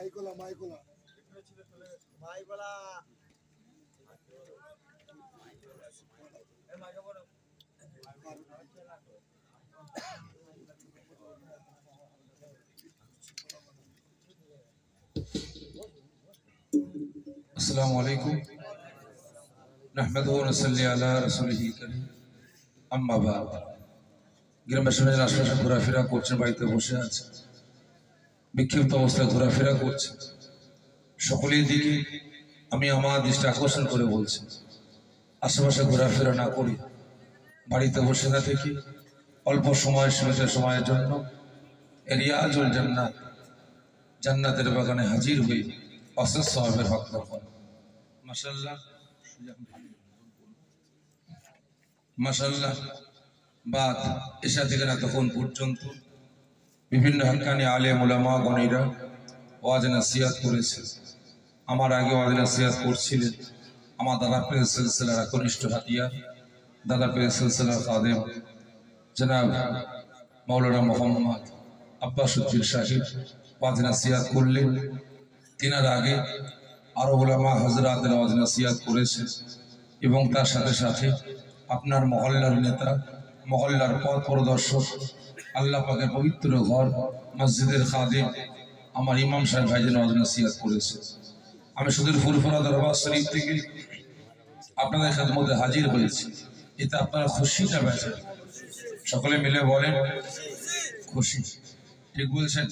अस्सलामु अलैकुम नहमदुहु व नसल्ली अला रसूलिहिल करीम अम्मा बाद গ্রামবাসীরা আশপাশে ঘোরাফেরা করছেন, বাড়িতে বসে আছে, বিক্ষিপ্ত অবস্থায় ঘোরাফেরা করছে, সকলের দিকে আমি আমার দৃষ্টি আকর্ষণ করে বলছি আশেপাশে ঘোরাফেরা না করি, বাড়িতে বসে না থেকে অল্প সময় সীমিত সময়ের জন্য রিয়াজুল জান্নাত জান্নাতের বাগানে হাজির হয়ে অশেষ সওয়াবের হকদার হন। মাশাআল্লাহ মাশাআল্লাহ। বাদ এশা থেকে না তখন পর্যন্ত বিভিন্ন হাক্কানি আলেম উলামা গণীরা ওয়াজ নসিহত করেছে। আমার আগে ওয়াজ নসিহত করছিলেন আমার দাদা পীর সিলসিলার কনিষ্ঠ হাতিয়া, দাদা পীর সিলসিলার খাদেম জনাব মাওলানা মোহাম্মদ আব্বাসউদ্দিন সাহেব ওয়াজ নসিহত করলেন। তিনার আগে আরো উলামা হযরত ওয়াজ নসিহত করেছে এবং তার সাথে সাথে আপনার মহল্লার নেতা, মহল্লার পথ প্রদর্শক, আল্লাহ পাকের পবিত্র ঘর মসজিদের খাদেম আমার ইমাম সাহেব ভাইজান ওয়াজ নসিহত করেছে। আমি সুদূর ফুরফুরা দরবার শরীফ থেকে আপনাদের খেদমতে হাজির হয়েছি। এতে আপনারা খুশি না বেজার? সকলে মিলে বলেন খুশি। ঠিক বলছেন?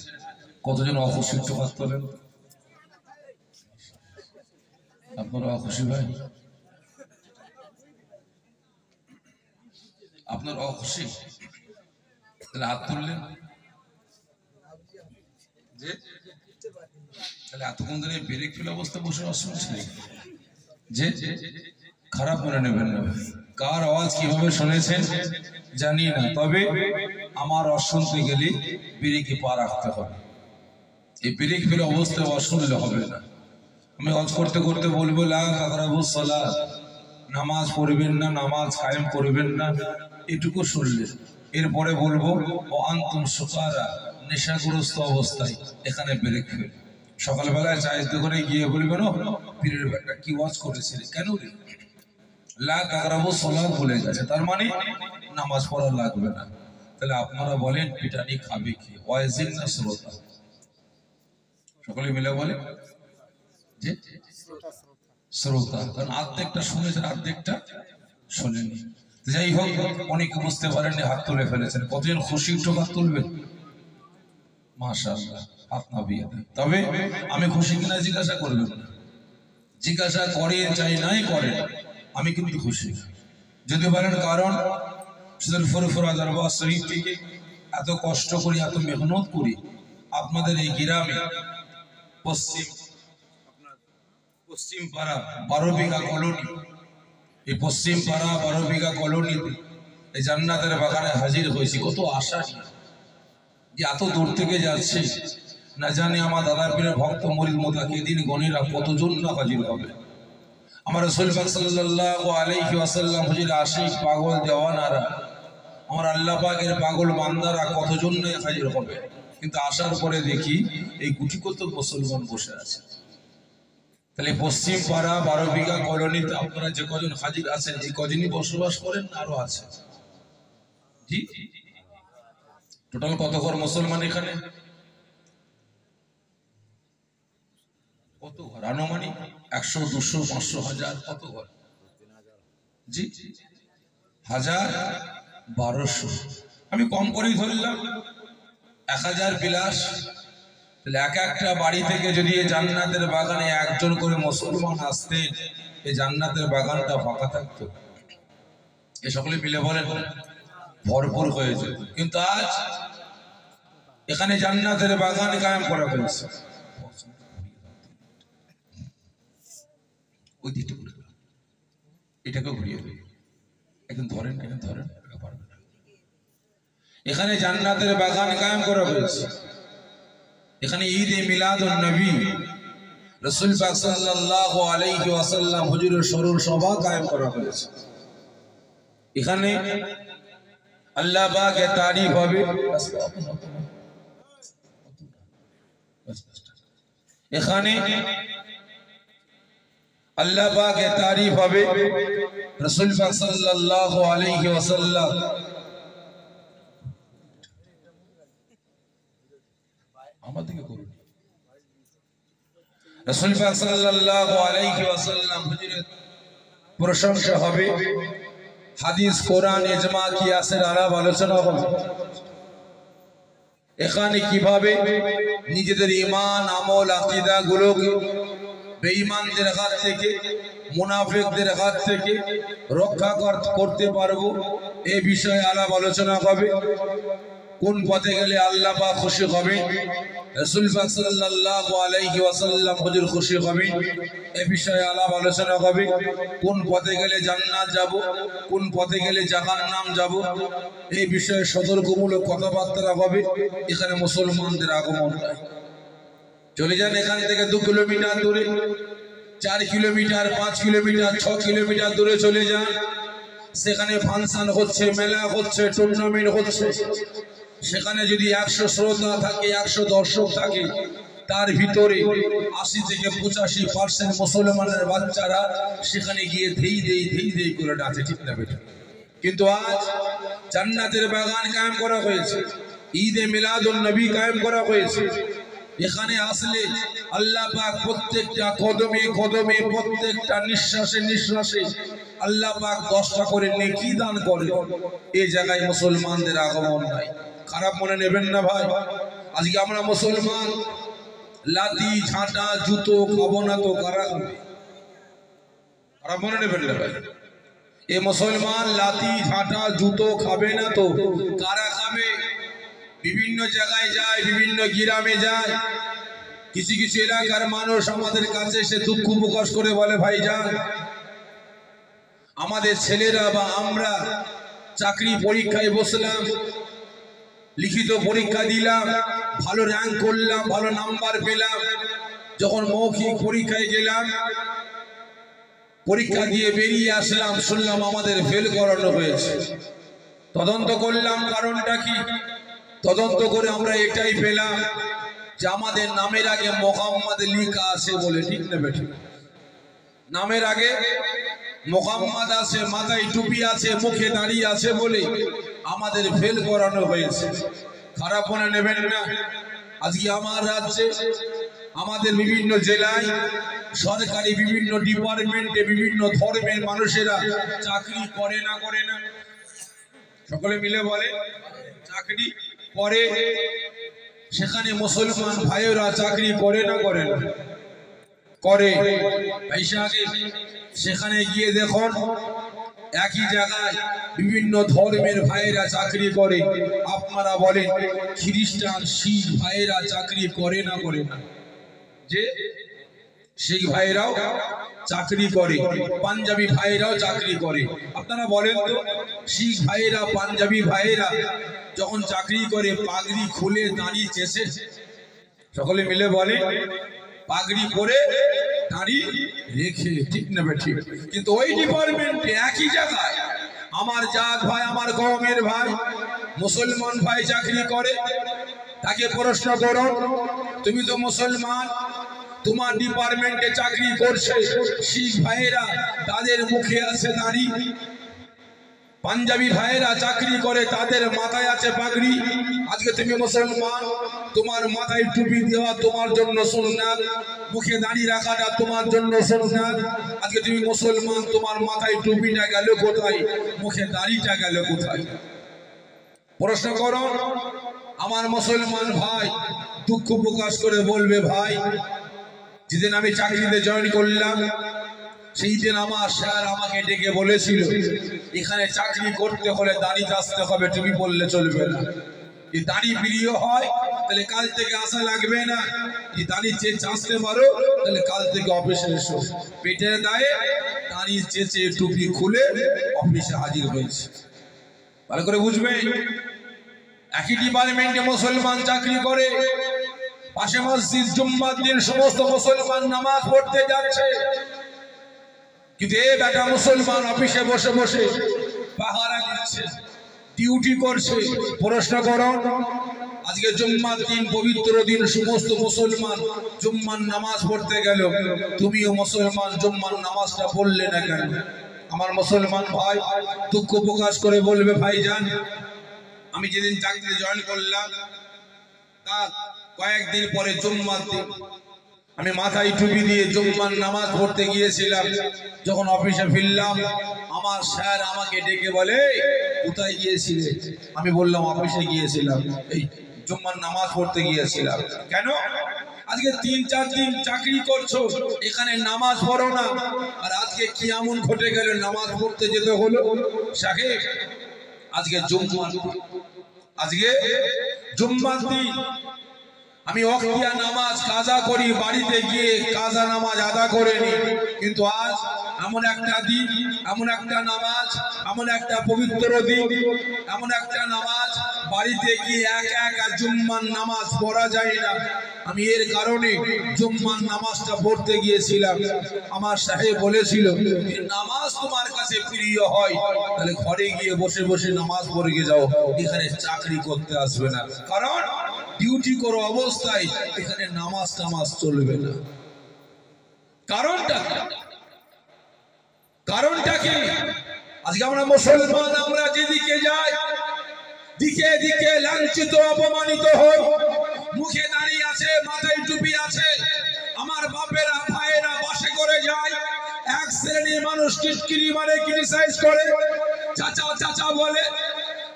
কতজন অখুশি একটু হাত তোলেন। আপনারা অখুশি ভাই? আপনার অখুশি? তাহলে হাত তুললেন যে তাহলে এতক্ষণ ধরে ব্রেক ফেল অবস্থা বসে শুনছিলেন যে খারাপ মনে নেবেন না। কার আওয়াজ কিভাবে শুনেছেন জানি না, তবে আমার অশুনতে গেলে ব্রেকে পা রাখতে হবে। এই ব্রেক ফেল অবস্থায় অশুনলে হবে না। আমি ওয়াজ করতে করতে বলবো লা তাকরাবুস সালাত, নামাজ পড়বেন না, নামাজ কায়েম করবেন না, এটুকু শুনলেন। এরপরে বলবো ও আনতুম সুকারা, নেশাগ্রস্ত অবস্থায়, এখানে ব্রেক ফেল। সকালবেলায় চায়ের দোকানে গিয়ে বলবেন ও পীরের বেটা কি ওয়াজ করেছিলেন, কেন রে লা তাকরাবুস সালাত বলে গেছে, তার মানে নামাজ পড়া লাগবে না। তাহলে আপনারা বলেন পিটানি খাবে কি? ওয়াজিন না শ্রোতা? সকলে মিলে বলে যে শ্রোতা, কারণ অর্ধেকটা শুনেছেন অর্ধেকটা শোনেনি। যাই হোক, অনেকে বুঝতে পারেননি, হাত তুলে ফেলেছেন। কতজন খুশি একটু হাত তুলবেন? মাশাআল্লাহ, হাত নামিয়ে দেন। তবে আমি খুশি কিনা জিজ্ঞাসা করবেন না, জিজ্ঞাসা করে চাই নাই করেন, আমি কিন্তু খুশি। যদি বলেন কারণ সুদূর ফুরফুরা দরবার শরীফ থেকে এত কষ্ট করি, এত মেহনত করি আপনাদের এই গ্রামে পশ্চিম পাড়া 12 বিঘা কলোনি, এই পশ্চিম পাড়া 12 বিঘা কলোনি এই জান্নাতের বাগানে হাজির হয়েছি। কত আশা যে এত দূর থেকে যাচ্ছে, না জানি আমার দাদা পীরের ভক্ত মুরিদ মুতাকিদিন গণীরা কতজন না হাজির হবে। আমার রাসূল পাক সাল্লাল্লাহু আলাইহি ওয়াসাল্লাম হুজুর আশিক পাগল দেওয়ানারা, আমার আল্লাহ পাকের পাগল বান্দারা কতজন না হাজির হবে। কিন্তু আসার পরে দেখি এই গুটি কত মুসলমান বসে আছে। তাহলে পশ্চিম পাড়া 12 বিঘা কলোনিতে আপনারা যে কজন হাজির আছেন, এই কজনই বসবাস করেন? আরো আছে জি? টোটাল কত ঘর মুসলমান এখানে? কত ঘর আনুমানিক? 100, 200, 500, 1000? কত ঘর জি? 1200। আমি কম করেই ধরলাম 1000 প্লাস। তাহলে একটা বাড়ি থেকে যদি এই জান্নাতের বাগানে একজন করে মুসলমান আসতেন, এই জান্নাতের বাগানটা ফাঁকা থাকতো। এ সকলে মিলে বলেন ভরপুর হয়ে যেত। কিন্তু আজ এখানে জান্নাতের বাগান কায়েম করা হয়েছে। ওই দিকটা ঘুরে এটাকে ঘুরিয়ে দেবে, এখন ধরেন ধরেন পারবে না। এখানে জান্নাতের বাগান কায়েম করা হয়েছে। এখানে ঈদে মিলাদুন নবী রাসূল পাক সাল্লাল্লাহু আলাইহি ওয়াসাল্লাম হুজুরের স্মরণ সভা কায়েম করা হয়েছে। এখানে আল্লাহ পাকের তারিফ হবে। এখানে আল্লাহ পাকের তারিফ হবে, রাসূল পাক সাল্লাল্লাহু আলাইহি ওয়াসাল্লাম আমাদেরকে করুন, রাসূল পাক সাল্লাল্লাহু আলাইহি ওয়াসাল্লাম হুজুরের প্রশংসা হবে, হাদিস কোরআন ইজমা কিয়াসের আলাপ আলোচনা হবে। এখানে কিভাবে নিজেদের ঈমান আমল আকীদা গুলোকে বেঈমানদের হাত থেকে মুনাফিকদের হাত থেকে রক্ষা করতে পারবো এই বিষয়ে আলাপ আলোচনা হবে। কোন পথে গেলে আল্লাহ পাক খুশি হবেন, রাসূল পাক সাল্লাল্লাহু আলাইহি ওয়াসাল্লাম হুজুর খুশি হবেন এই বিষয়ে আলাপ আলোচনা হবে। কোন পথে গেলে জান্নাত যাব, কোন পথে গেলে জাহান্নাম যাব এই বিষয়ে সতর্কমূলক কথাবার্তা হবে। এখানে মুসলমানদের আগমন নাই, চলে যান এখান থেকে 2 কিলোমিটার দূরে, 4 কিলোমিটার 5 কিলোমিটার 6 কিলোমিটার দূরে চলে যান, সেখানে ফাংশন হচ্ছে, মেলা হচ্ছে, টুর্নামেন্ট হচ্ছে। সেখানে যদি 100 শ্রোতা থাকে, 100 দর্শক থাকে, তার ভিতরে 80 থেকে 85% মুসলমানের বাচ্চারা সেখানে গিয়ে ধেই ধেই করে নাচে, ঠিক না বেটা? কিন্তু আজ জান্নাতের বাগান কায়েম করা হয়েছে, ঈদে মিলাদুন নবী কায়েম করা হয়েছে। এখানে আসলে আল্লাহ পাক প্রত্যেকটা কদমে কদমে প্রত্যেকটা নিঃশ্বাসে নিঃশ্বাসে আল্লাহ পাক 10টা করে নেকি দান করে। এই জায়গায় মুসলমানদের আগমন নাই, খারাপ মনে নেবেন না ভাই। আজকে আমরা মুসলমান, লাঠি ঝাঁটা জুতো খাবো না তো কারা খাবে? খারাপ মনে নেবেন না ভাই। এ মুসলমান লাঠি ঝাঁটা জুতো খাবে না তো কারা খাবে? বিভিন্ন জায়গায় যায়, বিভিন্ন গ্রামে যায়, কিছু কিছু এলাকার মানুষ আমাদের কাছে এসে দুঃখ প্রকাশ করে বলে, ভাইজান আমাদের ছেলেরা বা আমরা চাকরি পরীক্ষায় বসলাম, লিখিত পরীক্ষা দিলাম, ভালো র্যাঙ্ক করলাম, ভালো নাম্বার পেলাম, যখন মৌখিক পরীক্ষায় গেলাম, পরীক্ষা দিয়ে বেরিয়ে আসলাম, শুনলাম আমাদের ফেল করানো হয়েছে। তদন্ত করলাম কারণটা কি, তদন্ত করে আমরা এটাই পেলাম যে আমাদের নামের আগে মোহাম্মদ লেখা আছে বলে, ঠিক না বেঠিক? নামের আগে মোহাম্মদ আছে, মাথায় টুপি আছে, মুখে দাঁড়িয়ে আছে বলে আমাদের ফেল করানো হয়েছে। খারাপ মনে নেবেন না। আজকে আমার রাজ্যে, আমাদের বিভিন্ন জেলায়, সরকারি বিভিন্ন ডিপার্টমেন্টে বিভিন্ন ধর্মের মানুষেরা চাকরি করে না করে না? সকলে মিলে বলে চাকরি করে। সেখানে মুসলমান ভাইয়েরা চাকরি করে না করে না? করে। সেখানে গিয়ে দেখুন একই জায়গায় বিভিন্ন ধর্মের ভাইয়েরা চাকরি করে। আপনারা বলেন খ্রিস্টান শিখ ভাইয়েরা চাকরি করে না করে না? যে শিখ ভাইরাও চাকরি করে, পাঞ্জাবি ভাইরাও চাকরি করে। আপনারা বলেন তো, শিখ ভাইরা পাঞ্জাবি ভাইরা যখন চাকরি করে পাগড়ি খুলে দাঁড়িয়ে চেষে, সকলে মিলে বলে পাগড়ি পরে দাঁড়ি রেখে, ঠিক না ঠিক? কিন্তু ওই ডিপার্টমেন্টে একই জায়গায় আমার জাত ভাই, আমার কওমের ভাই, মুসলমান ভাই চাকরি করে। তাকে প্রশ্ন করো, তুমি তো মুসলমান, তোমার ডিপার্টমেন্টে চাকরি করছে শিখ ভাইয়েরা, তাদের মুখে আছে দাড়ি। পাঞ্জাবি ভাইয়েরা চাকরি করে, তাদের মাথায় আছে পাগড়ি। আজকে তুমি মুসলমান, তোমার মাথায় টুপি দেওয়া তোমার জন্য সুন্নাত, মুখে দাড়ি রাখাটা তোমার জন্য সুন্নাত। আজকে তুমি মুসলমান, তোমার মাথায় টুপিটা গেল কোথায়, মুখে দাড়িটা গেল কোথায়? প্রশ্ন করো। আমার মুসলমান ভাই দুঃখ প্রকাশ করে বলবে, ভাই যেদিন আমি চাকরিতে জয়েন করলাম সেই দিন আমার স্যার আমাকে ডেকে বলেছিল এখানে চাকরি করতে হলে দাড়ি চাষতে হবে, তুমি বললে চলবে না। এই দাড়ি প্রিয় হয় তাহলে কাল থেকে আসা লাগবে না, এই দাড়ি চাষতে পারো তাহলে কাল থেকে অফিসে এসো। পেটের দায়ে দাড়ি চেঁচে টুপি খুলে অফিসে হাজির হয়েছে। ভালো করে বুঝবে, একই ডিপার্টমেন্টে মুসলমান চাকরি করে, পাশে মসজিদ, জুম্মার দিন সমস্ত মুসলমান নামাজ পড়তে যাচ্ছে, কিন্তু এই বেটা মুসলমান অফিসে বসে বসে পাহারা দিচ্ছে, ডিউটি করছে। প্রশ্ন করো, আজকে জুম্মার দিন, পবিত্র দিন, সমস্ত মুসলমান জুম্মার নামাজ পড়তে গেল। তুমিও মুসলমান, জুম্মার নামাজটা পড়লে না কেন? আমার মুসলমান ভাই দুঃখ প্রকাশ করে বলবে, ভাইজান আমি যেদিন চাকরি জয়েন করলাম তার কয়েকদিন পরে জুম্মার দিন আমি মাথায় টুপি দিয়ে জুম্মার নামাজ পড়তে গিয়েছিলাম। যখন অফিসে ফিরলাম আমার স্যার আমাকে ডেকে বলে, কোথায় গিয়েছিলে? আমি বললাম অফিসে গিয়েছিলাম, এই জুম্মার নামাজ পড়তে গিয়েছিলাম। কেন? আজকে 3-4 দিন চাকরি করছো, এখানে নামাজ পড়ো না, আর আজকে কি এমন ঘটে গেল নামাজ পড়তে যেতে হলো? সাহেব আজকে জুম্মার দিন আমি ওয়াক্তিয়া নামাজ কাজা করি, বাড়িতে গিয়ে কাজা নামাজ আদা করে নি। কিন্তু আজ এমন একটা দিন, এমন একটা নামাজ, এমন একটা পবিত্র দিন, এমন একটা নামাজ বাড়িতে গিয়ে একা জুম্মার নামাজ পড়া যায় না। আমি এর কারণে জুম্মার নামাজটা পড়তে গিয়েছিলাম। আমার সাহেব বলেছিল, নামাজ তোমার কাছে প্রিয় হয় তাহলে ঘরে গিয়ে বসে বসে নামাজ পড়ে যাও, এখানে চাকরি করতে আসবে না। কারণ ডিউটি করো অবস্থায় এখানে নামাজ চলবে না। কারণটা কি? আজকে আমরা মুসলমান, আমরা যেদিকে যাই দিকে দিকে লাঞ্ছিত অপমানিত হই। মুখে দাঁড়িয়ে আছে, মাথায় টুপি আছে, আমার বাপেরা ভাইয়েরা বাসে করে যায়, এক শ্রেণীর মানুষ টিটকিরি মারে, ক্রিটিসাইজ করে, চাচা চাচা বলে।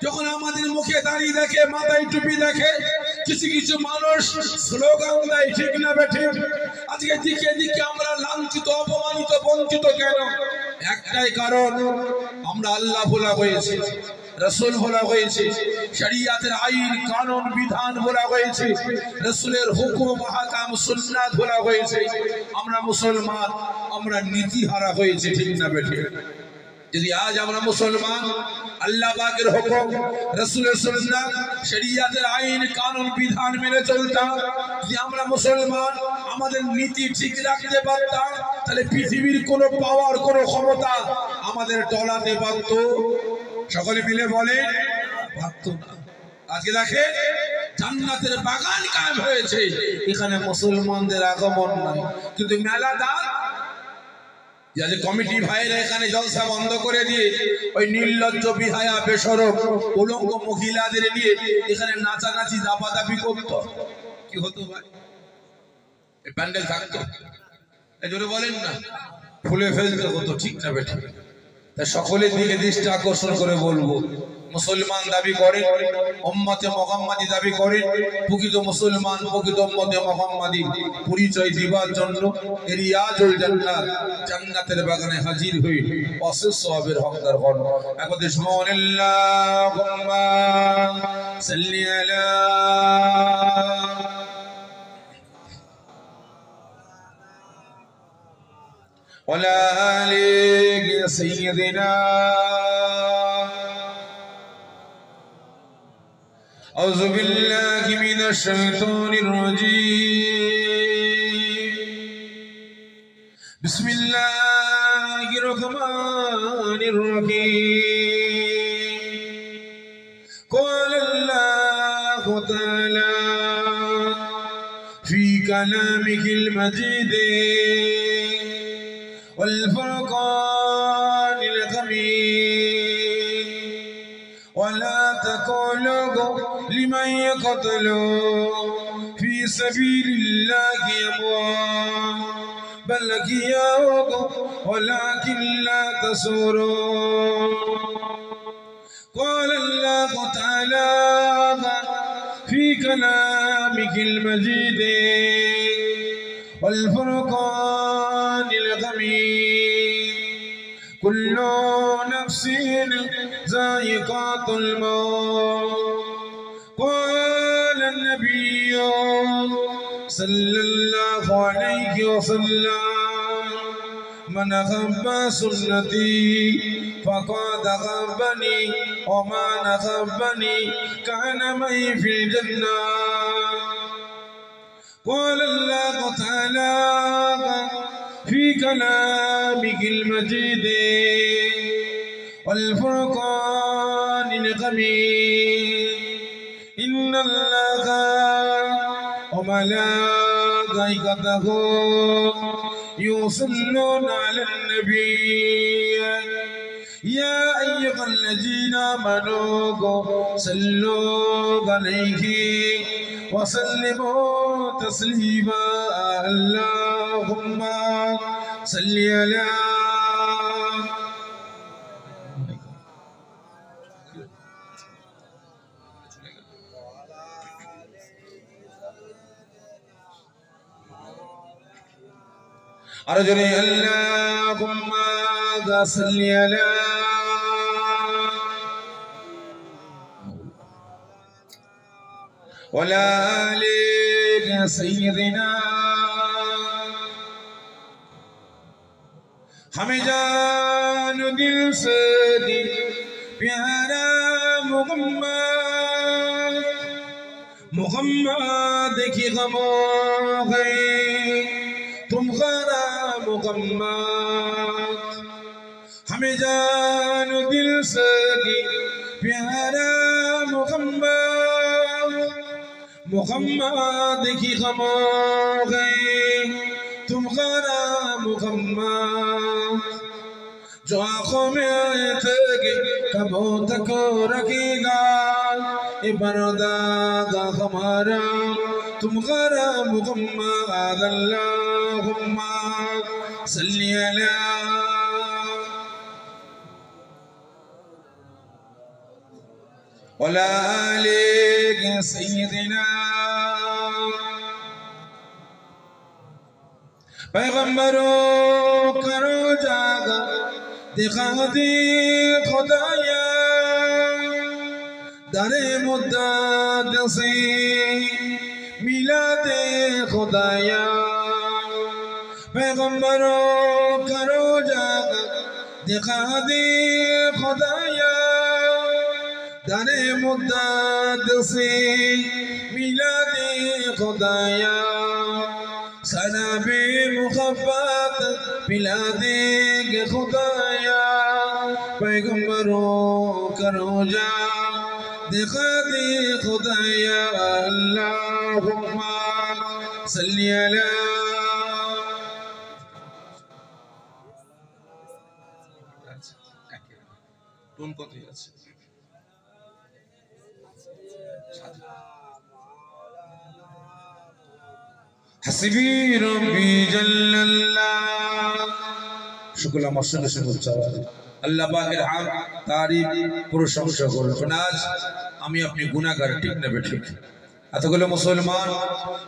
যখন আমাদের মুখে দাঁড়িয়ে দেখে, মাথায় টুপি দেখে, কিছু মানুষ স্লোগান দেয়, ঠিক না বেঠিক? আজকে দিকে দিকে আমরা লাঞ্ছিত অপমানিত বঞ্চিত কেন? একটাই কারণ, আমরা আল্লাহ ভোলা হয়েছে, রাসূল ভোলা হয়েছে, শরীয়তের আইন কানুন বিধান ভোলা হয়েছে, রাসূলের হুকুম আহকাম সুন্নাত ভোলা হয়েছে। আমরা মুসলমান, আমরা নীতিহারা হয়েছে, ঠিক না বেঠিক? যদি আজ আমরা মুসলমান আল্লাহ পাকের হুকুম, রাসূলের সুন্নাত, শরীয়তের আইন কানুন বিধান মেনে চলতাম, যদি আমরা মুসলমান আমাদের নীতি ঠিক রাখতে পারতাম, তাহলে পৃথিবীর কোনো পাওয়ার, কোনো ক্ষমতা আমাদের টলাতে পারত? সকলে মিলে বলে, পারত না। আজকে দেখে জান্নাতের বাগান কায়েম হয়েছে, এখানে মুসলমানদের আগমন নাই, কিন্তু মেলা দান যে কমিটি ভাইরা এখানে জলসা বন্ধ করে দিয়ে ওই নির্লজ্জ বিহায়া বেশরম উলঙ্গ মহিলাদের নিয়ে এখানে নাচানাচি দাপাদাপি করত, কি হতো ভাই? এই প্যান্ডেল থাকতো, এই জোরে বলেন না, ফুলে ফেলতে হতো, ঠিক না বেঠিক? তাই সকলের দিকে দৃষ্টি আকর্ষণ করে বলবো, মুসলমান দাবি করেন, উম্মতে মুহাম্মাদি দাবি করেন, প্রকৃত মুসলমান, প্রকৃত উম্মতে মুহাম্মাদি পরিচয় দিবার জন্য রিয়াজুল জান্নাত, জান্নাতের বাগানে হাজির হয়ে অশেষ সওয়াবের হকদার হন। একবার সুবহানাল্লাহুম্মা সাল্লি আলা ওয়ালা আলি সাইয়্যিদিনা أعوذ بالله من الشيطان الرجيم بسم الله الرحمن الرحيم قال الله تعالى في كلامه المجيد والفرقان الحميد ولا تقولوا لمن يقتل في سبيل الله أموات بل أحياء ولكن لا تشعرون قال الله تعالى في كلامه المجيد والفرقان الحميد كل نفس ذائقة الموت قال النبي صلى الله عليه وسلم من أحب سنتي فقد أحبني ومن أحبني كان معي في الجنة قال الله تعالى في كلامه المجيد والفرقان الحميد إن الله وملائكته يصلون على النبي يا أيها الذين آمنوا صلوا عليه وسلموا تسليما اللهم صل على أرجوني اللهم صل على ولا آل سيدنا हमें जान दिल से प्यारा मुहम्मद की गमों गए तुम गरा मुहम्मद हमें जान दिल से प्यारा मुहम्मद की गमों गए तुम गरा मुहम्मद जो आँखों में आए थे कबों तक रखेगा ये बरदागा हमारा तुम गरा मुहम्मद अल्लाहुम्मा सल्ली अला वला आले सय्यदिना पैगंबरों करो जागा दिखा दे खुदाया दरे मुद्दत से मिला दे खुदाया पैगंबरों करो जागा दिखा दे खुदाया दरे मुद्दत से मिला दे खुदाया सनाबे मुहब्बत पिला देंगे खुदाया पैगंबरों करो जा दिखा दे खुदाया अल्लाहुम्मा सल्ली अला टोन कतই আছে हस्बी रब्बी जल्लल्लाह शुक्र मशहूर से उच्चारण अल्लाह पाकेर हाम तारीफ प्रशंसा করুন আজ আমি আপনি গুনাহগার ঠিক না ঠিক এতগুলো মুসলমান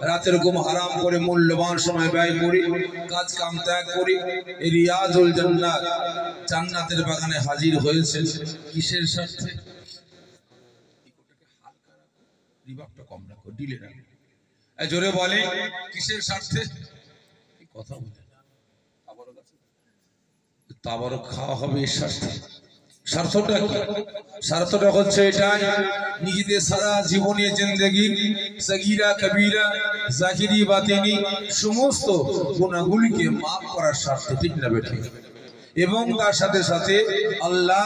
রাতের ঘুম হারাম করে মূল্যবান সময় ব্যয় করি কাজ কাম ত্যাগ করি এই রিয়াজুল জান্নাত জান্নাতের বাগানে হাজির হয়েছে কিসের স্বার্থে রিবাবটা কম রাখো ডিলে রাখো জোরে বলে কিসের স্বার্থে কথা বলে তাবারক খাওয়া হবে এর স্বার্থে স্বার্থটা হচ্ছে এটাই নিজেদের সারা জীবনের জিন্দেগি সগীরা কবিরা জাহিরি বাতিনি সমস্ত গুনাহগুলিকে মাফ করার স্বার্থে ঠিক না বেঠিক এবং তার সাথে সাথে আল্লাহ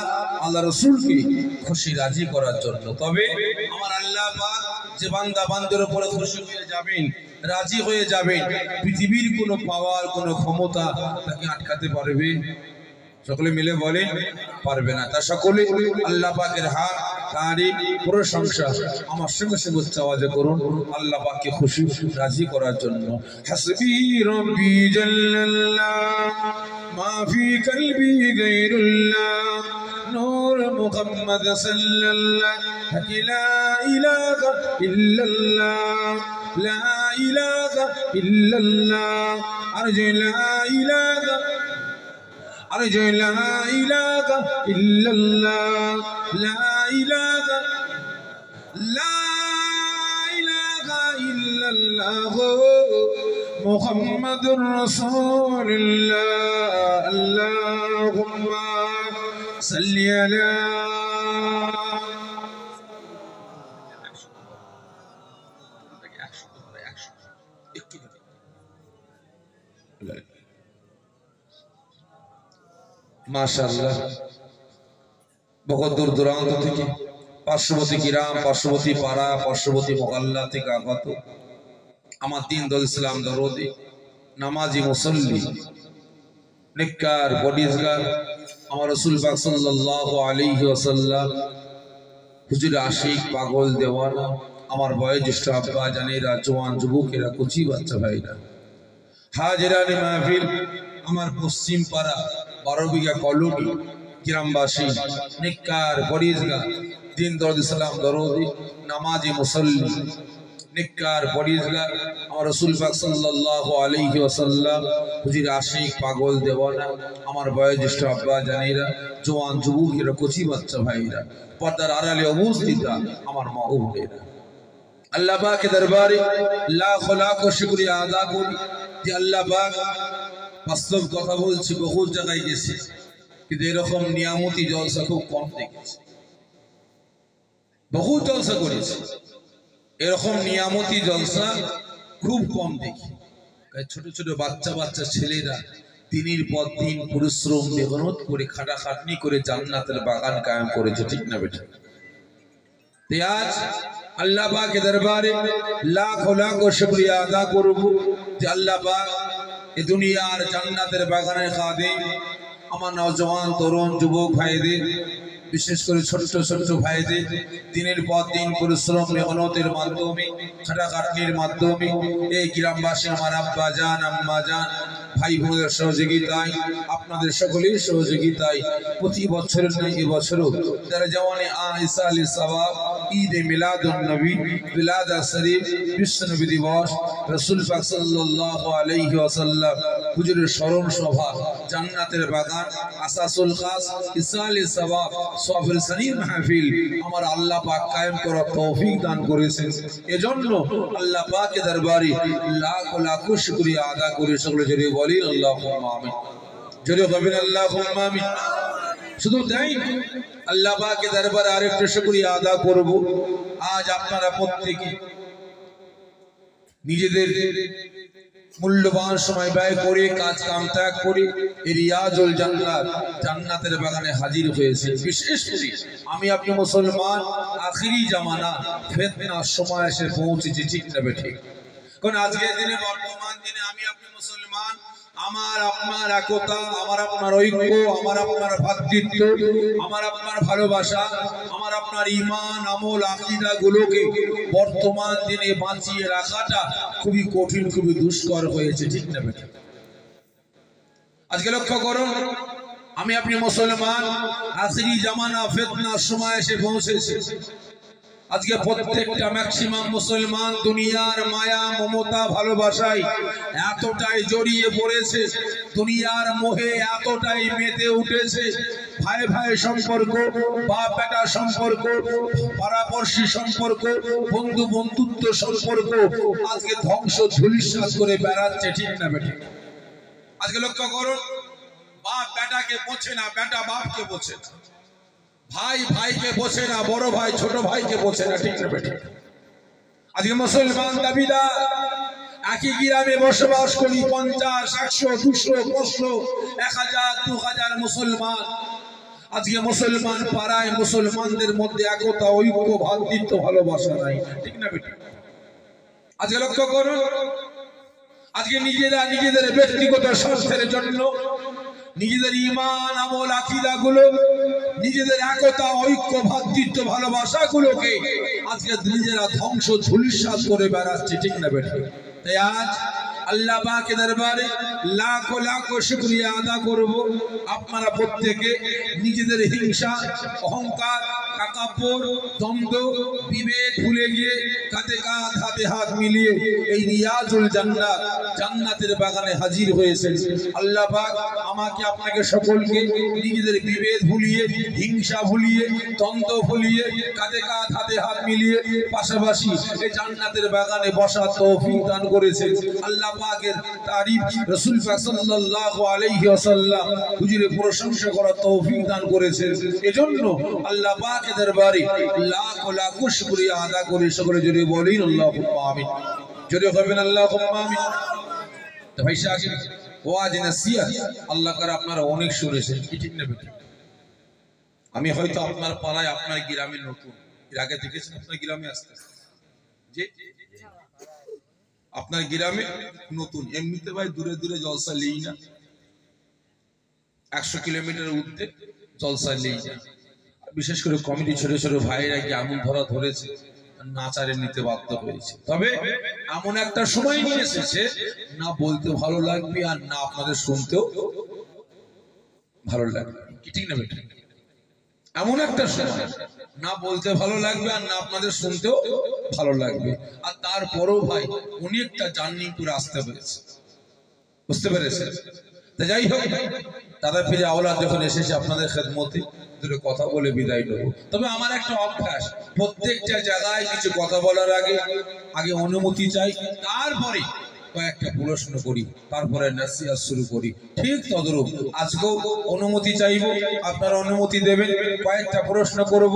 রাসূলকে খুশি রাজি করার জন্য তবে আমার আল্লাহ পাক যে বান্দা বান্দার উপরে খুশি হয়ে যাবেন রাজি হয়ে যাবেন পৃথিবীর কোনো পাওয়ার কোনো ক্ষমতা তাকে আটকাতে পারবে সকলে মিলে বলেন পারবে না তা সকলে আল্লাহ পাকের হাত তারিফ প্রশংসা আমার সঙ্গে সঙ্গে উচ্চ আওয়াজে করুন আল্লাহ পাককে খুশি রাজি করার জন্য হাসবি রব্বি জাল্লাল্লাহ মা ফি কলবি গায়রুল্লাহ নূর মুহাম্মদ সাল্লাল্লাহু লা ইলাহা ইল্লাল্লাহ লা ইলাহা ইল্লাল্লাহ আরজু লা ইলাহা أرجو لا إله إلا الله لا إله إلا الله محمد رسول الله اللهم صل على माशाअल्लाह बहुत दूर दूरांत থেকে পার্শ্ববর্তী গ্রাম পার্শ্ববর্তী পাড়া পার্শ্ববর্তী মহল্লা থেকে আগত আমার দিন দল ইসলাম দরদি নামাজি মুসল্লি নেককার পরহেজগার আমার রাসূল পাক সাল্লাল্লাহু আলাইহি ওয়াসাল্লাম হুজুর আশিক পাগল দেওয়ানা আমার বয়োজ্যেষ্ঠ আব্বা জানেরা জওয়ান যুবকেরা কচি বাচ্চা ভাইরা হাজিরানে মাহফিল আমার পশ্চিম পাড়া 12 বিঘা কলোনি গ্রামবাসী নেককার পরহেজগার দিন দল ইসলাম দরদি নামাজি মুসল্লি নেককার পরহেজগার আমার রাসূল পাক সাল্লাল্লাহু আলাইহি ওয়াসাল্লাম হুজুর আশিক পাগল দেওয়ানা আমার বয়োজ্যেষ্ঠ আব্বা জানেরা জওয়ান যুবকেরা কচি বাচ্চা ভাইরা পর্দার আড়ালে উপস্থিত আমার মা ও বোনেরা আল্লাহ পাকের দরবারে লাখ লাখ শুকরিয়া আদা করি যে আল্লাহ পাক বাস্তব কথা বলছি বহু জায়গায় গেছে কিন্তু এরকম নিয়ামতি জলসা খুব কম দেখেছি বহু জলসা করেছে এরকম নিয়ামতি জলসা খুব কম দেখি ছোট ছোট বাচ্চা বাচ্চা ছেলেরা দিনের পর দিন পরিশ্রম মেহনত করে খাটাখাটনি করে জান্নাতের বাগান কায়েম করেছে ঠিক না বেটা আজ আল্লাহ পাকের দরবারে লাখ লাখ শুকরিয়া আদা করব যে আল্লাহ পাক এই দুনিয়ার জান্নাতের বাগানের খাদিম আমার নওজওয়ান তরুণ যুবক ভাইদের বিশেষ করে ছোট ছোট ভাইদের দিনের পর দিন পরিশ্রম মেহনতের মাধ্যমে খাটাখাটনির মাধ্যমে এই গ্রামবাসী আমার আব্বা জান আম্মা জান ভাই বোনদের সহযোগিতায় আপনাদের সকলের সহযোগিতায় প্রতি বছরের নয় এবছরও তারা জওয়ানে আয়েশা আলী সওয়াব ঈদ মিলাদুন নবী মিলাদ শরীফ বিশ্ব নবী দিবস রাসূল পাক সাল্লাল্লাহু আলাইহি ওয়াসাল্লাম হুজুরের স্মরণ সভা জান্নাতের বাগান আসাসুল খাস ইসালে সওয়াব সফর শরীফ মাহফিল আমার আল্লাহ পাক কায়েম করার তৌফিক দান করেছেন এজন্য আল্লাহ পাকের দরবারে লাখ লাখ শুকরিয়া আদা করে সকলে জোরে বলি আল্লাহুম্মা আমিন জোরে বলেন আল্লাহুম্মা আমিন শুধু তাই আল্লাহ পাকের দরবারে আরেকটা শুকরিয়া আদা করব আজ আপনারা প্রত্যেকে নিজেদের মূল্যবান সময় ব্যয় করে কাজ কাম ত্যাগ করে রিয়াজুল জান্নাত জান্নাতের বাগানে হাজির হয়েছে বিশেষ করে আমি আপনি মুসলমান আখিরি জামানা ফিতনার সময় এসে পৌঁছেছি ঠিক না ঠিক কারণ আজকের দিনে বর্তমান দিনে আমি আপনি মুসলমান আমার আপনার একতা আমার আপনার ঐক্য আমার আপনার ভ্রাতৃত্ব আমার আপনার ভালোবাসা আমার আপনার ঈমান আমল আকীদা গুলোকে বর্তমান দিনে বাঁচিয়ে রাখাটা খুবই কঠিন খুবই দুষ্কর হয়েছে ঠিক না বেটা আজকে লক্ষ্য করুন আমি আপনি মুসলমান আখিরি জামানা ফিতনার সময় এসে পৌঁছেছে আজকে প্রত্যেকটা ম্যাক্সিমাম মুসলমান দুনিয়ার মায়া মমতা ভালোবাসায় এতটাই জড়িয়ে পড়েছে দুনিয়ার মোহে এতটাই মেতে উঠেছে ভাই ভাই সম্পর্ক বাপ বেটা সম্পর্ক পাড়াপড়শি সম্পর্ক বন্ধু বন্ধুত্ব সম্পর্ক আজকে ধ্বংস ধূলিসাৎ করে বেড়াচ্ছে ঠিক না বেটা আজকে লক্ষ্য করুন বাপ বেটাকে বোঝে না বেটা বাপকে বোঝে না ভাই ভাইকে বোঝে না বড় ভাই ছোট ভাইকে বোঝে না ঠিক না বেটা আজকে মুসলমান দাবিদার একই গ্রামে বসবাস করি 50 100 200 500 1000 2000 মুসলমান আজকে মুসলমান পাড়ায় মুসলমানদের মধ্যে একতা ঐক্য ভ্রাতৃত্ব ভালোবাসা নাই ঠিক না বেটা আজকে লক্ষ্য করুন আজকে নিজেরা নিজেদের ব্যক্তিগত স্বার্থের জন্য নিজেদের ঈমান আমল আকীদা গুলো নিজেদের একতা ঐক্য ভ্রাতৃত্ব ভালোবাসা গুলোকে আজকে নিজেরা ধ্বংস ধূলিসাৎ করে বেড়াচ্ছে ঠিক না বেটা তাই আজ আল্লাহ পাকের দরবারে লাখ লাখ শুকরিয়া আদা করব আপনারা প্রত্যেকে নিজেদের হিংসা অহংকার তাকাব্বুর দ্বন্দ্ব বিভেদ ভুলে গিয়ে কাঁধে কাঁধ হাতে হাত মিলিয়ে এই রিয়াজুল জান্নাত জান্নাতের বাগানে হাজির হয়েছেন আল্লাহ পাক আমাকে আপনাকে সকলকে নিজেদের বিভেদ ভুলিয়ে হিংসা ভুলিয়ে দ্বন্দ্ব ভুলিয়ে কাঁধে কাঁধ হাতে হাত মিলিয়ে পাশাপাশি এই জান্নাতের বাগানে বসার তৌফিক দান করেছেন আল্লাহ পাকের তারিফ রাসূল পাক সাল্লাল্লাহু আলাইহি ওয়াসাল্লাম হুজুরের প্রশংসা করার তৌফিক দান করেছেন এজন্য আল্লাহ পাকের দরবারে লাখ লাখ শুকরিয়া আদা করে সকলে জোরে বলেন আল্লাহুম্মা আমিন জোরে বলেন আল্লাহুম্মা আমিন তো ভাই সাহেব ওয়াজ নসিহত আল্লাহ করে আপনারা অনেক শুনেছেন কি ঠিক না বেটা আমি হয়তো আপনার পাড়ায় আপনার গ্রামে নতুন এর আগে দেখেছেন আপনার গ্রামে আসতে যে আপনার গ্রামে নতুন, এমনিতে ভাই দূরে দূরে জলসা নেই না, 100 কিলোমিটার উঠতে জলসা নেই না। বিশেষ করে কমিটি ছোট ছোট ভাইরা কি এমন ধরা ধরেছে, নাচারে নিতে বাধ্য হয়েছে। তবে এমন একটা সময় নিয়ে এসেছে, না বলতে ভালো লাগবে আর না আপনাদের শুনতেও ভালো লাগবে, কি ঠিক না বেটা? এমন একটা সময় না বলতে ভালো লাগবে আর না আপনাদের শুনতেও ভালো লাগবে। আর তারপরেও ভাই অনেকটা জার্নি করে আসতে পেরেছে, বুঝতে পেরেছে? যাই হোক, দাদা পীর আওলাদ যখন এসেছে আপনাদের খেদমতে, দুটো কথা বলে বিদায় নেব। তবে আমার একটা অভ্যাস, প্রত্যেকটা জায়গায় কিছু কথা বলার আগে অনুমতি চাই, তারপরে কয়েকটা প্রশ্ন করি, তারপরে নাসিহত শুরু করি। ঠিক তদরূপ আজকেও অনুমতি চাইব, আপনারা অনুমতি দেবেন, কয়েকটা প্রশ্ন করব,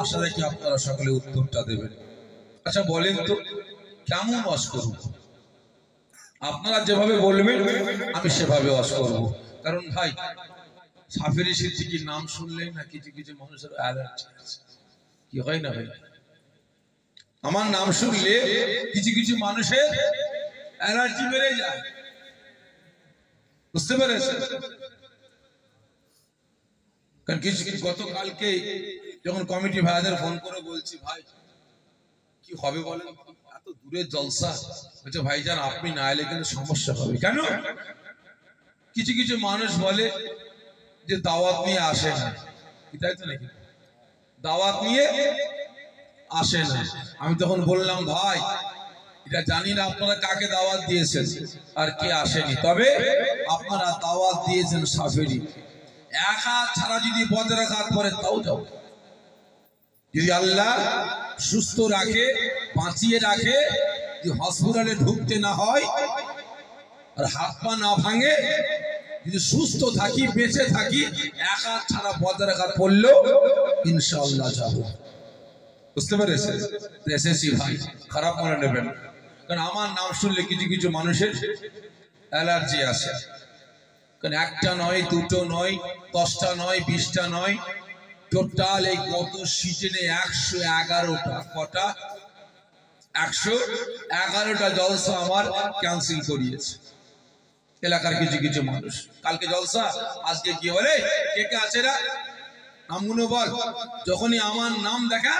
আশা রাখি আপনারা সকলে উত্তরটা দেবেন। আচ্ছা বলেন তো, কেমন ওয়াজ করব? আপনারা যেভাবে বলবেন আমি সেভাবে ওয়াজ করব। কারণ ভাই সাফেরি সিদ্দিকীর নাম শুনলেই না কিছু কিছু মানুষের অ্যালার্জি আছে, কি হয় না ভাই? আমার নাম শুনলে কিছু কিছু মানুষের অ্যালার্জি বেড়ে যায়, বুঝতে পেরেছেন? কারণ কিছু গতকালকে যখন কমিটি ভাইদের ফোন করে বলছি, ভাই কি হবে বলেন, এত দূরের জলসা, বলছে ভাইজান আপনি না এলে কিন্তু সমস্যা হবে। কেন? কিছু কিছু মানুষ বলে যে দাওয়াত নিয়ে আসে না, তাই তো নাকি? দাওয়াত নিয়ে আসে না। আমি তখন বললাম, ভাই এটা জানি না আপনারা কাকে দাওয়াত দিয়েছেন আর কে আসেনি, তবে আপনারা দাওয়াত দিয়েছেন সাফেরি। এক হাত ছাড়া যদি বদের হাত পরে তাও যাও, যদি আল্লাহ সুস্থ রাখে, বাঁচিয়ে রাখে, যদি হসপিটালে ঢুকতে না হয় আর হাত পা না ভাঙে, যদি সুস্থ থাকি, বেঁচে থাকি, এক হাত ছাড়া বদের হাত পড়লেও ইনশাআল্লাহ যাবো, বুঝতে পেরেছে? এসেছি ভাই, খারাপ মনে নেবেন, কারণ আমার নাম শুনলে কিছু কিছু মানুষের অ্যালার্জি আছে। কারণ একটা নয়, দুটো নয়, 10টা নয়, 20টা নয়, টোটাল এই গত সিজনে 111টা, কটা? 111টা জলসা আমার ক্যান্সেল করিয়েছে এলাকার কিছু কিছু মানুষ। কালকে জলসা, আজকে কি বলে কে কে আছে না নামগুলো বল, যখনই আমার নাম দেখা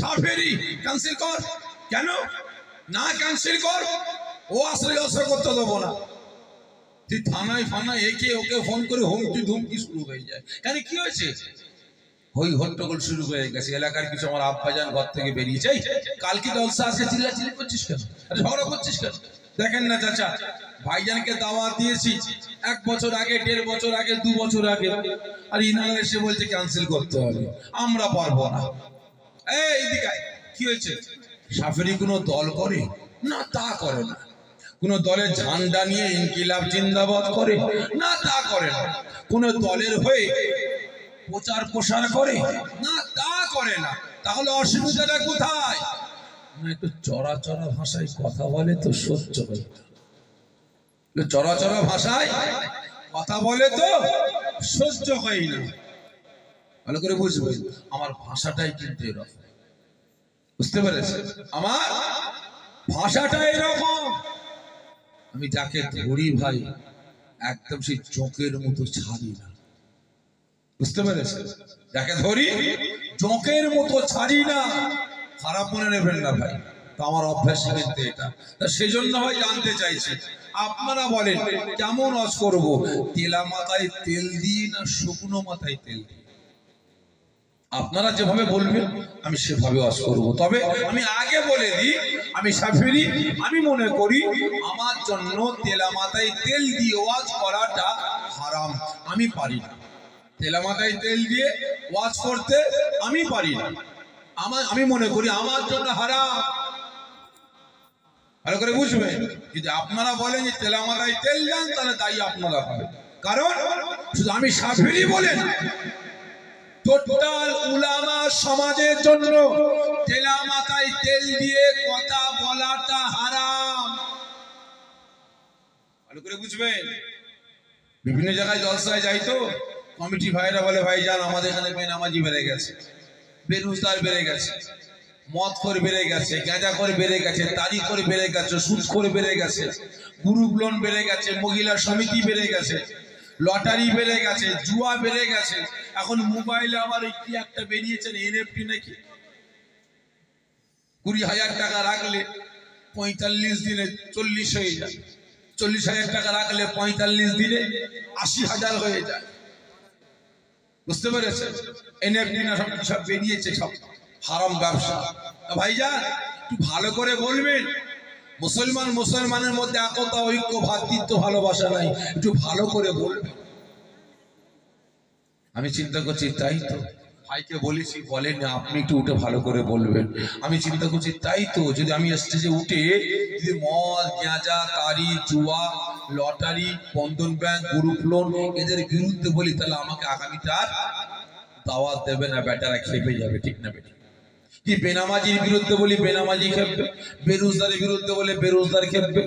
সাফেরি ক্যান্সেল কর। কেন না ক্যান্সেল কর? ও আসলে অসর করতে দেবো না। তুই থানায় ফানায় একে ওকে ফোন করে হুমকি ধুমকি শুরু হয়ে যায়। কেন কি হয়েছে? হই হট্টগোল শুরু হয়ে গেছে। এলাকার কিছু আমার আব্বাজান ঘর থেকে বেরিয়েছে, কালকে জলসা আজকে চিল্লাচিল্লি করছিস কেন, ঝগড়া করছিস কেন? দেখেন না চাচা, ভাইজানকে দাওয়াত দিয়েছি 1 বছর আগে, 1.5 বছর আগে, 2 বছর আগে, আর ইনারা এসে বলছে ক্যান্সেল করতে হবে, আমরা পারবো না। এই দিকে কি হয়েছে? সাফেরি কোনো দল করে না, তা করে না। কোন দলের ঝান্ডা নিয়ে ইনকিলাব জিন্দাবাদ করে না, তা করে না। কোন দলের হয়ে প্রচার প্রসার করে না, তা করে না। তাহলে অসুবিধাটা কোথায়? না একটু চড়া চড়া ভাষায় কথা বলে তো সহ্য হয়, চড়া চড়া ভাষায় কথা বলে তো সহ্য হয় না। ভালো করে বুঝবে, আমার ভাষাটাই কিন্তু এরকম, বুঝতে পেরেছে? আমার ভাষাটা এরকম। আমি যাকে ধরি ভাই একদম সেই চোখের মতো ছাড়ি না, বুঝতে পেরেছে? যাকে ধরি চোখের মতো ছাড়ি না। খারাপ মনে নেবেন না ভাই, তো আমার অভ্যাস কিন্তু এটা। সেই জন্য হয় জানতে চাইছি, আপনারা বলেন কেমন ওয়াজ করব? তেলা মাথায় তেল দিয়ে না শুকনো মাথায় তেল দিয়ে? আপনারা যেভাবে বলবেন আমি সেভাবে ওয়াজ করব। তবে আমি আগে বলে দিই, আমি সাফেরি, আমি মনে করি আমার জন্য তেলা মাথায় তেল দিয়ে ওয়াজ করাটা হারাম। আমি পারি না তেলা মাথায় তেল দিয়ে ওয়াজ করতে, আমি পারি না। আমি মনে করি আমার জন্য হারাম। ভালো করে বুঝবেন, যদি আপনারা বলেন যে তেলা মাথায় তেল দেন, তাহলে তাই আপনারা হবে। কারণ শুধু আমি সাফেরি বলেন, টোটাল উলামা সমাজের জন্য তেলা মাথায় তেল দিয়ে কথা বলাটা হারাম। ভালো করে বুঝবেন। বিভিন্ন জায়গায় জলসায় যাই তো, কমিটি ভাইরা বলে ভাইজান আমাদের এখানে বেনামাজি বেড়ে গেছে, বেরোজগার বেড়ে গেছে। মদ করে বেড়ে গেছে, গাঁজা করে বেড়ে গেছে, তারি করে বেড়ে গেছে, সুদ করে বেড়ে গেছে, গ্রুপ লোন বেড়ে গেছে, মহিলা সমিতি বেড়ে গেছে, লটারি বেড়ে গেছে, জুয়া বেড়ে গেছে। এখন মোবাইলে আবার কি একটা বেরিয়েছেন এনএফটি নাকি, 20,000 টাকা রাখলে 45 দিনে 40 হয়ে যায়, 40,000 টাকা রাখলে 45 দিনে 80,000 হয়ে যায়। বুঝতে পেরেছেন? এনএফটি না সব বেরিয়েছে, সব হারাম ব্যবসা। ভাইজান একটু ভালো করে বলবেন, মুসলমানের মধ্যে একতা, ঐক্য, ভ্রাতৃত্ব, ভালোবাসা নাই, একটু ভালো করে বলবেন। আমি চিন্তা করছি তাই তো ভাইকে বলেছি, বলেন না আপনি একটু উঠে ভালো করে বলবেন। আমি চিন্তা করছি তাই তো, যদি আমি স্টেজে উঠে যদি মদ, গাঁজা, তারি, জুয়া, লটারি, বন্ধন ব্যাংক, গ্রুপ লোন এদের বিরুদ্ধে বলি, তাহলে আমাকে আগামীটা দাওয়াত দেবে না, বেটারা খেপে যাবে, ঠিক না বেটা? কি বেনামাজির বিরুদ্ধে বলি, বেনামাজি খেপবে, বেরোজগারের বিরুদ্ধে বলে বেরোজগার খেপবে।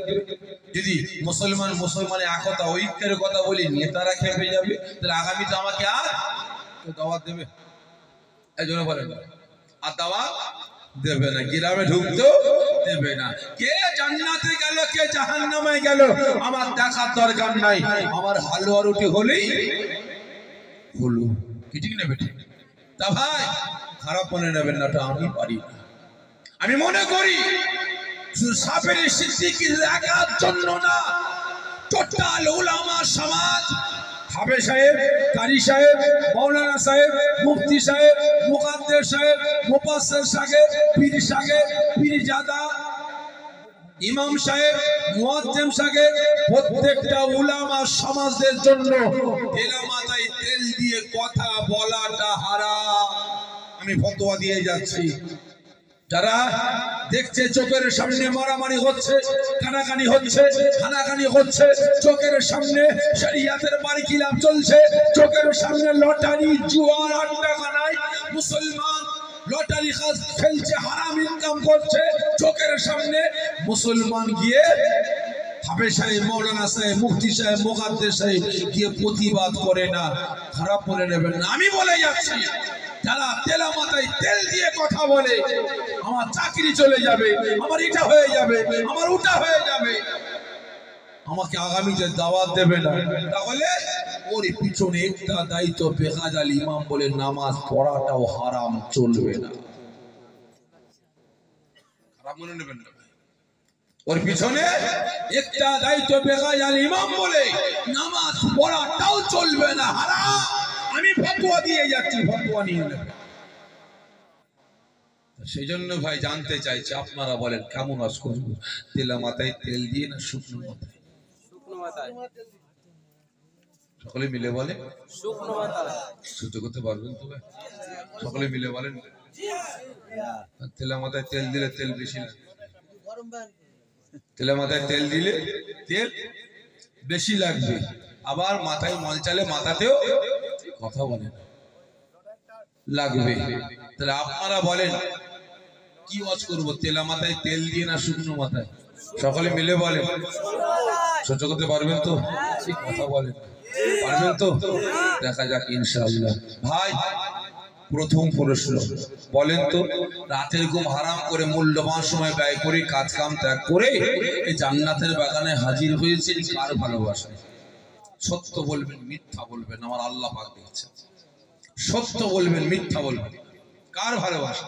যদি মুসলমানের একতা ঐক্যের কথা বলি, নেতারা খেপে যাবে। তাহলে আগামীতে আমাকে আর দাওয়াত দেবে? এই জন্য বলেন আর দাওয়াত দেবে না, গ্রামে ঢুকতেও দেবে না। কে জান্নাতে গেল, কে জাহান্নামে গেল আমার দেখার দরকার নাই। আমার হালুয়া রুটি হলেই হলো, কি ঠিক নেবে? ঠিক তা ভাই খারাপ মনে নেবেন না, আমি পারি না। আমি মনে করি শুধু সাফের সিদ্দিকীর একার জন্য না, টোটাল উলামা সমাজ, হাফেজ সাহেব, কারি সাহেব, মাওলানা সাহেব, মুফতি সাহেব, মুকাদ্দেস সাহেব, মুফাসসির সাহেব, পীর সাহেব, পীরজাদা, ইমাম সাহেব, মুয়াজ্জিম সাহেব, প্রত্যেকটা উলামা সমাজের জন্য তেলা মাথায় তেল দিয়ে কথা বলাটা হারাম। আমি ফতোয়া দিয়ে যাচ্ছি। যারা দেখছে চোখের সামনে মারামারি হচ্ছে, কানাকানি হচ্ছে, হানাকানি হচ্ছে, চোখের সামনে শরিয়াতের বারখিলাফ চলছে, চোখের সামনে লটারি, জুয়ার আড্ডাখানায় মুসলমান লটারি খেলছে, হারাম ইনকাম করছে, চোখের সামনে মুসলমান গিয়ে হাফেজ সাহেব, মাওলানা সাহেব, মুফতি সাহেব, মুকাদ্দেস সাহেব গিয়ে প্রতিবাদ করে না, খারাপ বলে নেবেন না। আমি বলে যাচ্ছি, যারা তেলা মাথায় তেল দিয়ে কথা বলে, আমার চাকরি চলে যাবে, আমার এটা হয়ে যাবে, আমার ওটা হয়ে যাবে, আমাকে আগামীতে দাওয়াত দেবে না, তাহলে ওর পিছনে একটা দায়িত্ব, বেকাজাল ইমাম বলে নামাজ পড়াটাও হারাম, চলবে না। খারাপ মনে নেবেন না, ওর পিছনে একটা দায়িত্ব, বেকাজাল ইমাম বলে নামাজ পড়াটাও চলবে না, হারাম। আমি ফতোয়া দিয়ে যাচ্ছি, ফতোয়া নিয়ে নেবেন। সেই জন্য ভাই জানতে চাইছি, আপনারা বলেন কেমন আজ করবো, তেলা মাথায় তেল দিয়ে না শুকনো মাথায়? সকলে মিলে বলে শুকনো মাথায়। সহ্য করতে পারবেন তো ভাই? সকলে মিলে বলেন তেলা মাথায় তেল দিলে তেল বেশি লাগে, তেলা মাথায় তেল দিলে তেল বেশি লাগবে, আবার মাথায় মল চালে মাথাতেও কথা বলেন লাগবে। তাহলে আপনারা বলেন কি ওয়াজ করবো, তেলা মাথায় তেল দিয়ে না শুকনো মাথায়? সকলে মিলে বলেন। সহ্য করতে পারবেন তো? ঠিক কথা বলেন, পারবেন তো? দেখা যাক ইনশাআল্লাহ। ভাই প্রথম প্রশ্ন বলেন তো, রাতের ঘুম হারাম করে মূল্যবান সময় ব্যয় করে কাজ কাম ত্যাগ করে এই জান্নাতের বাগানে হাজির হয়েছেন কার ভালোবাসায়? সত্য বলবেন, মিথ্যা বলবেন, আমার আল্লাহ পাক দেখছেন। সত্য বলবেন, মিথ্যা বলবেন, কার ভালোবাসা?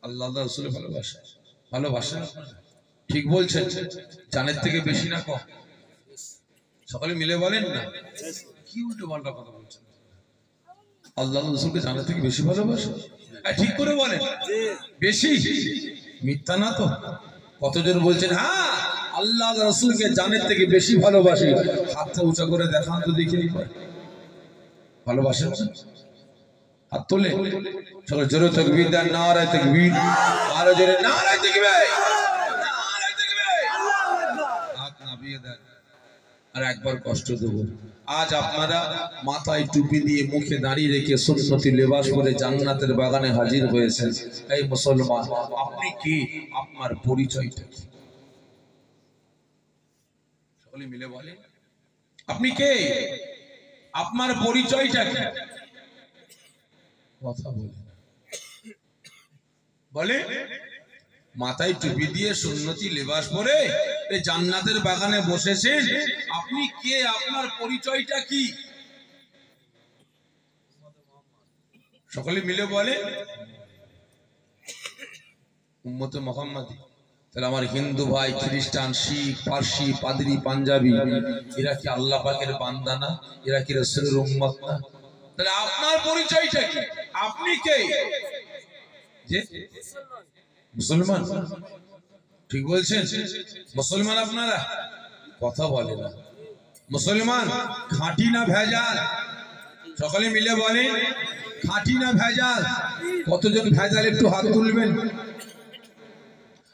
আল্লাহ রাসূলের ভালোবাসা। ভালোবাসেন? ঠিক বলছেন, জানের থেকে বেশি না কম? সকলে মিলে বলেন না, কি উল্টো পাল্টা কথা বলছেন? আল্লাহ রাসূলকে জানের থেকে বেশি ভালোবাসে? ঠিক করে বলেন, বেশি, মিথ্যা না তো? কতজন বলছেন হ্যাঁ আল্লাহ রাসূলকে জানের থেকে বেশি ভালোবাসে? হাতটা উঁচা করে দেখান তো দেখি, ভালোবাসেন? হাত তোলে সকলে জোরে তাকবীর দেন, নারে তাকবীর, আরো জোরে নারে তাকবীর, নারে তাকবীর, হাত নামিয়ে দেন। আর একবার কষ্ট দেব, আজ আপনারা মাথায় টুপি দিয়ে মুখে দাঁড়িয়ে রেখে সুন্নতি লেবাস পরে জান্নাতের বাগানে হাজির হয়েছেন। এই মুসলমান, আপনি কি? আপনার পরিচয়টা কি? সকলে মিলে বলেন, আপনি কে? আপনার পরিচয়টা কি? কথা বলেন। বলে মাথায় টুপি দিয়ে সুন্নতি লেবাস পরে এই জান্নাতের বাগানে বসেছেন, আপনি কে? আপনার পরিচয়টা কি? সকলে মিলে বলে উম্মতে মুহাম্মাদি। তাহলে আমার হিন্দু ভাই, খ্রিস্টান, শিখ, পারসি, পাদ্রী, পাঞ্জাবি, এরা কি আল্লাহ পাকের বান্দা না? এরা কি রাসূলের উম্মত না? তাহলে আপনার পরিচয়টা কি? আপনি কে? যে মুসলমান। ঠিক বলছেন? মুসলমান আপনারা? কথা বলে না। মুসলমান খাঁটি না ভেজাল? সকলে মিলে বলেন খাঁটি না ভেজাল? কতজন ভেজাল একটু হাত তুলবেন।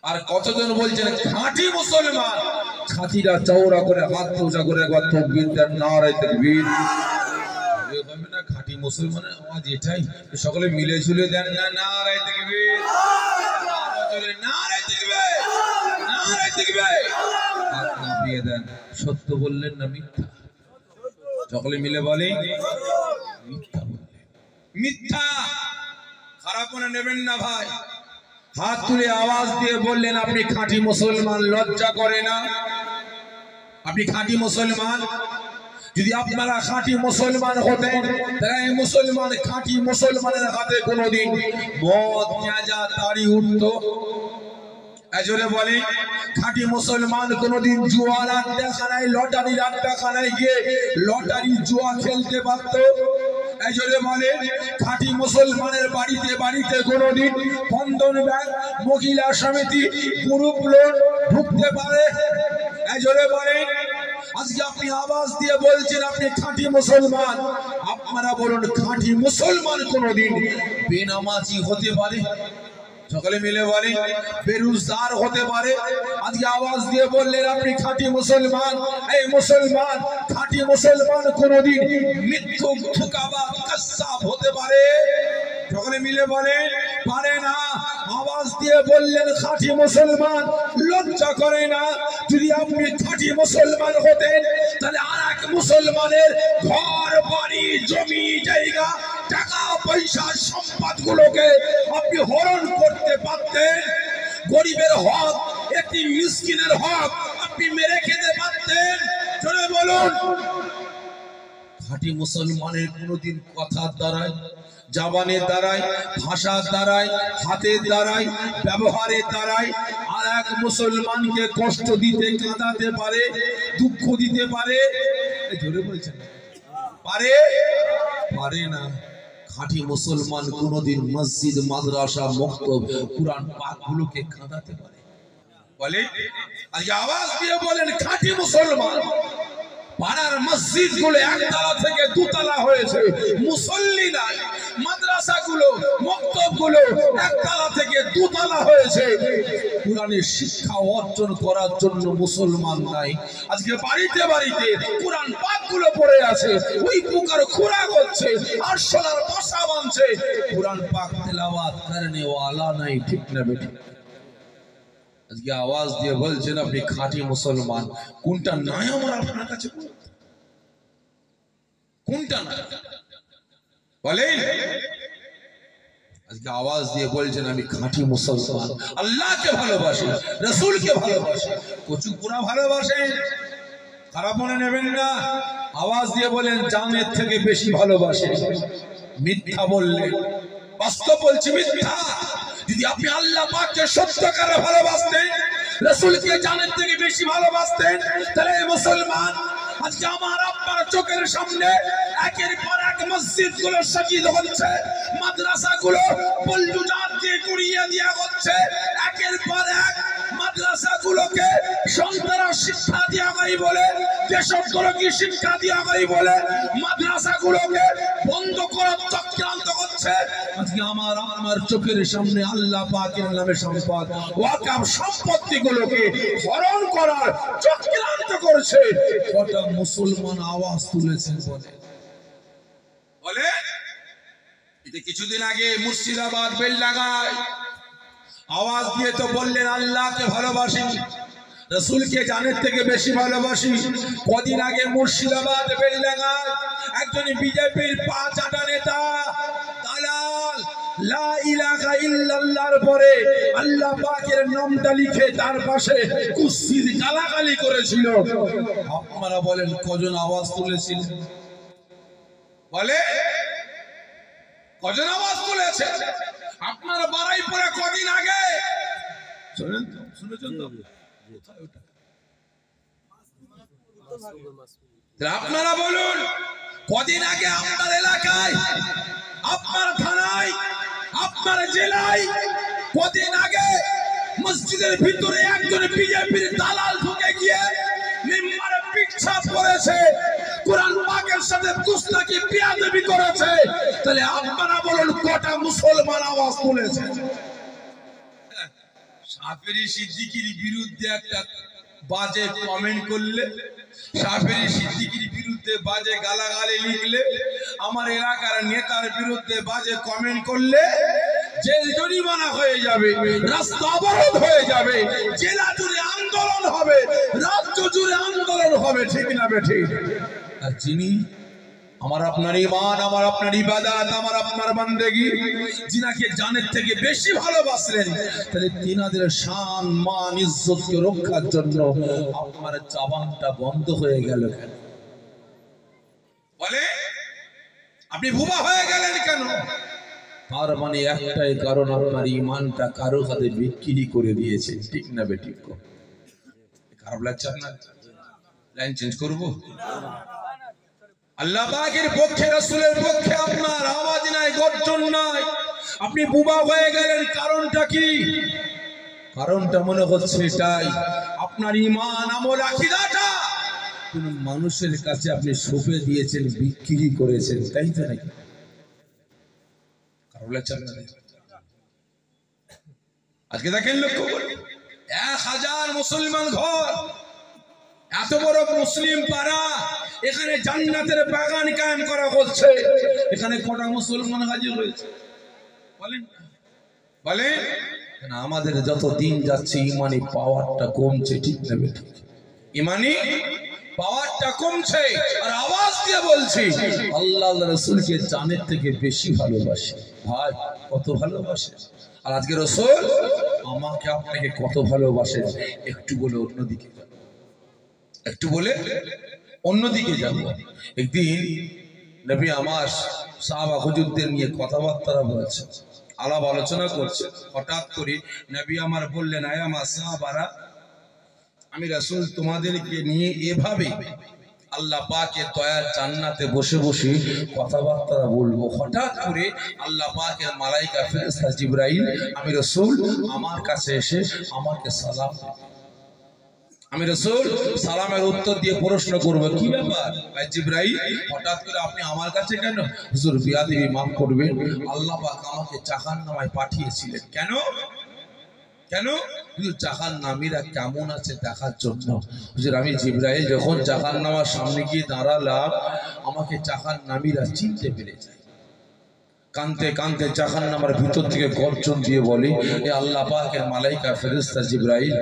আর কতজন বলছেন খাঁটি মুসলমান? ছাতিরা চওড়া করে হাত উঁচা করে একবার তাকবীর দেন, নারায়ে তাকবীর। হবে না খাঁটি মুসলমানের আওয়াজ এটাই? সকলে মিলে ঝুলে দেন না নারায়ে তাকবীর, নারায়ে তাকবীর, নারায়ে তাকবীর। হাত নামিয়ে দেন। সত্য বললেন না মিথ্যা? সকলে মিলে বলে মিথ্যা বললেন। মিথ্যা। খারাপ মনে নেবেন না ভাই। হাত তুলে আওয়াজ দিয়ে বললেন আপনি খাঁটি মুসলমান। লজ্জা করে না? আপনি খাঁটি মুসলমান? যদি আপনারা খাঁটি মুসলমান হতেন তাহলে এই মুসলমান খাঁটি মুসলমানের হাতে কোনোদিন মদ, গাঁজা, তাড়ি উঠতো? এজরে বলে খাঁটি মুসলমান কোনোদিন জুয়ার আড্ডাখানায়, লটারির আড্ডাখানায় গিয়ে লটারি জুয়া খেলতে পারত? এজরে বলে খাঁটি মুসলমানের বাড়িতে বাড়িতে কোনোদিন বন্ধন ব্যাংক, মহিলা সমিতি, গ্রুপ লোন ঢুকতে পারে? এজরে বলে আজকে আপনি আওয়াজ দিয়ে বলছেন আপনি খাঁটি মুসলমান। আপনারা বলুন খাঁটি মুসলমান কোনোদিন বেনামাজি হতে পারে? সকলে মিলে বলে বেরোজগার হতে পারে? আজকে আওয়াজ দিয়ে বললেন আপনি খাঁটি মুসলমান। এই মুসলমান খাঁটি মুসলমান কোনোদিন মিথ্যুক, ধোঁকাবাজ, কাসাব হতে পারে? সকলে মিলে বলে পারে না। আওয়াজ দিয়ে বললেন খাঁটি মুসলমান। লজ্জা করে না? যদি আপনি খাঁটি মুসলমান হতেন তাহলে আর এক মুসলমানের ঘর, বাড়ি, জমি, জায়গা, টাকা পয়সা, সম্পদগুলোকে আপনি হরণ করতে পারতেন। গরিবের হক, এতিম মিসকিনের হক আপনি মেরে খেতে পারতেন। চলে বলুন খাঁটি মুসলমানের কোনোদিন কথার দ্বারায়, জবানের দ্বারায়, ভাষার দ্বারায়, হাতের দ্বারায়, ব্যবহারের দ্বারায় আর এক মুসলমানকে কষ্ট দিতে, কাঁদাতে পারে, দুঃখ দিতে পারে? ধরে বলছেন পারে? পারে না। খাঁটি মুসলমান কোনোদিন মসজিদ, মাদ্রাসা, মক্তব, কুরআন পাক গুলোকে কাঁদাতে পারে? বলে আজ আওয়াজ দিয়ে বলেন খাঁটি মুসলমান। পাড়ার মসজিদ গুলো একতলা থেকে দুতলা হয়েছে, মুসল্লি নাই। মাদ্রাসাগুলো, মক্তবগুলো একতলা থেকে দুতলা হয়েছে, কুরআনের শিক্ষা অর্জন করার জন্য মুসলমান নাই। আজকে বাড়িতে বাড়িতে কুরআন পাকগুলো পড়ে আছে, ওই পোকার খোরাক হচ্ছে, আর সোনার বাসা বাঁধছে, কুরআন পাক তেলাওয়াত করনে ওয়ালা নাই। ঠিক না বেঠিক? আজকে আওয়াজ দিয়ে বলছেন আপনি খাঁটি মুসলমান। কোনটা নাই আমার আপনার কাছে? কোনটা নাই বলেন? আজকে আওয়াজ দিয়ে বলছেন আমি খাঁটি মুসলমান। আল্লাহকে ভালোবাসি, রাসূলকে ভালোবাসি, কচু পুরা ভালোবাসে। খারাপ মনে নেবেন না। আওয়াজ দিয়ে বলেন জানের থেকে বেশি ভালোবাসে। মিথ্যা বললে, বাস্তব বলছি মিথ্যা। যদি আপনি আল্লাহ পাককে সত্যিকারে ভালোবাসতেন, রাসূলকে জানের থেকে বেশি ভালোবাসতেন, তাহলে মুসলমান আজকে আমার আপনার চোখের সামনে একের পর এক মসজিদ গুলো শহীদ হচ্ছে, মাদ্রাসা গুলো বুলডোজার দিয়ে গুড়িয়ে দেওয়া হচ্ছে, একের পর এক মাদ্রাসা গুলোকে সন্তানরা শিক্ষা দেওয়া হয় বলে, দেশগুলোকে শিক্ষা দেওয়া হয় বলে মাদ্রাসা গুলোকে বন্ধ করার চক্রান্ত করছে। আজকে আমার আপনার চোখের সামনে আল্লাহ পাকের নামে সম্পদ, ওয়াকফ সম্পত্তি গুলোকে হরণ করার চক্রান্ত করছে। কত মুসলমান আওয়াজ তুলেছেন বলে এটা কিছুদিন আগে মুর্শিদাবাদ বেলডাঙ্গায় আওয়াজ দিয়ে তো বললেন আল্লাহকে ভালোবাসি, রাসূলকে জানের থেকে বেশি ভালোবাসি। কদিন আগে মুর্শিদাবাদ বেলডাঙ্গায় একজন বিজেপির পা চাটা নেতা, দালাল, লা ইলাহা ইল্লাল্লাহর পরে আল্লাহ পাকের নামটা লিখে তার পাশে কুসির গালাগালি করেছিল। আপনারা বলেন কজন আওয়াজ তুলেছিল? বলে কজন আওয়াজ তুলেছে? আপনারা বারাইপুরে কদিন আগে শুনেন তো, শুনেছেন তো? আপনারা বলুন কদিন আগে আপনার এলাকায়, আপনার থানায়, আপনার জেলায় কদিন আগে মসজিদের ভিতরে একজন বিজেপির দালাল ঢুকে গিয়ে মিম্বারে পিচ্ছাপ করেছে, কোরআন পাকের সাথে গুস্তাখি বিয়াদবি করেছে। তাহলে আপনারা বলুন কটা মুসলমান আওয়াজ তুলেছে? শাফেরি সিদ্দিকীর বিরুদ্ধে একটা বাজে কমেন্ট করলে, শাফেরি সিদ্দিকীর বিরুদ্ধে বাজে গালাগালি লিখলে, আমার এলাকার নেতার বিরুদ্ধে বাজে কমেন্ট করলে জেল জরিমানা হয়ে যাবে, রাস্তা অবরোধ হয়ে যাবে, জেলা জুড়ে আন্দোলন হবে, রাজ্য জুড়ে আন্দোলন হবে, ঠিক না বেঠিক? আর যিনি আমার আপনার ঈমান, আমার আপনার ইবাদত, আমার আপনার বান্দেগী, যিনাকে জানের থেকে বেশি ভালোবাসলেন, তাহলে তিনাদের শান মান ইজ্জতকে রক্ষার জন্য আপনার জবানটা বন্ধ হয়ে গেল কেন? বলে আপনি বোবা হয়ে গেলেন কেন? তার মানে একটাই কারণ, আপনার ঈমানটা কারো হাতে বিক্রি করে দিয়েছে, ঠিক না বেঠিক? খারাপ লাগছে আপনার? লাইন চেঞ্জ করবো? আল্লাহ পাকের পক্ষে, রাসূলের পক্ষে আপনার আওয়াজ নাই, গর্জন নাই, আপনি বোবা হয়ে গেলেন। কারণটা কি? কারণটা মনে হচ্ছে এটাই, আপনার ঈমান আমল আকীদাটা কোন মানুষের কাছে আপনি সঁপে দিয়েছেন, বিক্রি করেছেন, তাই তো নাকি? খারাপ লাগছে আপনাদের? আজকে দেখেন, লক্ষ্য করে 1000 মুসলমান ঘর, এত বড় মুসলিম পাড়া, এখানে জান্নাতের বাগান কায়েম করা হচ্ছে। এখানে কটা মুসলমান হাজির হয়েছে বলেন? বলেন আমাদের যত দিন যাচ্ছে ইমানি পাওয়ারটা কমছে, ঠিক না বেঠিক? ইমানি পাওয়ারটা কমছে। আর আওয়াজ দিয়ে বলছি, আল্লাহ রাসূলকে জানের থেকে বেশি ভালোবাসে। ভাই কত ভালোবাসে? আর আজকে রাসূল আমাকে আপনাকে কত ভালোবাসে? একটু বলে অন্যদিকে, একটু বলে অন্যদিকে যাব। একদিন নবী আমার সাহাবা হুজুরদের নিয়ে কথাবার্তা বলছে, আলাপ আলোচনা করছে। হঠাৎ করে নবী আমার বললেন, আয় আমার সাহাবারা, আমি রাসূল তোমাদেরকে নিয়ে এভাবে আল্লাহ পাকের দয়ার জান্নাতে বসে বসে কথাবার্তা বলবো। হঠাৎ করে আল্লাহ পাকের মালাইকা ফেরেশতা জিবরাইল আমি রাসূল আমার কাছে এসে আমাকে সালাম, আমি রাসূল সালামের উত্তর দিয়ে প্রশ্ন করব, কি ব্যাপার ভাই জিবরাইল, হঠাৎ করে আপনি আমার কাছে কেন? হুজুর বিয়াদবি মাফ করবেন, আল্লাহ পাক আমাকে জাহান্নামে পাঠিয়েছিলেন। কেন? কেন? হুজুর জাহান্নামীরা কেমন আছে দেখার জন্য। হুজুর আমি জিবরাইল যখন জাহান্নামের সামনে গিয়ে দাঁড়ালাম, আমাকে জাহান্নামীরা চিনতে পেরে যায়। কানতে কানতে জাহান্নামের ভিতর থেকে গর্জন দিয়ে বলে, এ আল্লাহ পাকের মালাইকা ফেরেশতা জিবরাইল,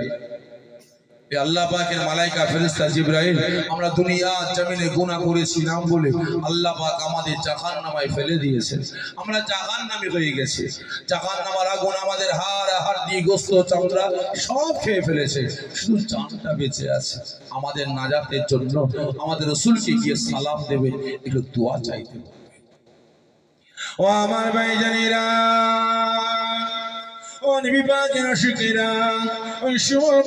আল্লাহ পাকের মালাইকা ফেরেশতা জিবরাইল, আমরা দুনিয়া জমিনে গুনাহ করেছিলাম বলে আল্লাহ পাক আমাদের জাহান্নামে ফেলে দিয়েছেন, আমরা জাহান্নামী হয়ে গেছি। জাহান্নামের আগুন আমাদের হাড় হাড়ি গোশত চামড়া সব খেয়ে ফেলেছে, শুধু জানটা বেঁচে আছে। আমাদের নাজাতের জন্য আমাদের রাসূলকে গিয়ে সালাম দেবে, একটু দোয়া চাইতে হবে। ও আমার ভাইজানেরা, ও নবী পাকের আশিকেরা, ওই সময়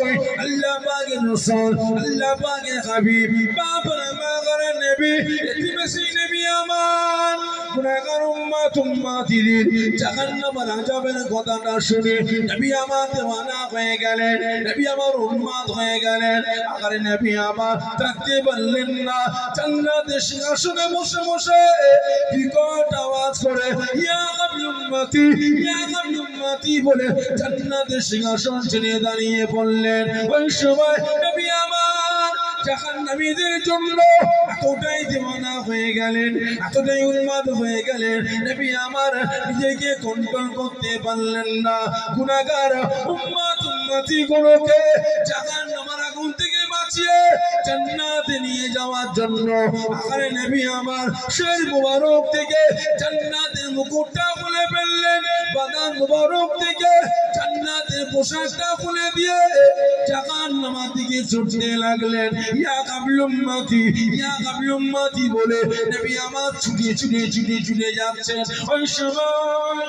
আল্লাহ পাকের রাসূল, আল্লাহ পাকের হাবিব, বাবা মাগার নবী, এতিমেসি নবী আমার গুনাহগার উম্মতিদের জাহান্নামের আযাবের কথাটা শুনে নবী আমার দেওয়ানা হয়ে গেলেন, নবী আমার উম্মত হয়ে গেলেন। আরে নবী আমার থাকতে পারলেন না, জান্নাতের সিংহাসনে বসে বসে বিকট আওয়াজ করে ইয়া হাবিব উম্মতি, ইয়া হাবিব উম্মতি বলে জান্নাতের সিংহাসন ছেড়ে দাঁড়িয়ে পড়লেন। ওই সময় নবী আমার জাহান্নামীদের জন্য এতটাই দেওয়ানা হয়ে গেলেন, এতটাই উন্মাদ হয়ে গেলেন, নবী আমার নিজেকে কন্ট্রোল করতে পারলেন না। গুনাহগার উম্মতি গুলোকে জাহান্নামের আগুন থেকে বাঁচিয়ে জান্নাতে নিয়ে যাওয়ার জন্য আরে নবী আমার শের মুবারক থেকে জান্নাতের মুকুটটা খুলে ফেললেন, বাদান মুবারক থেকে জান্নাতের পোশাকটা খুলে দিয়ে জাহান্নামের দিকে ছুটতে লাগলেন। ইয়া কাবিল উম্মতি বলে নবী আমার ছুটে যাচ্ছেন। ওই সময়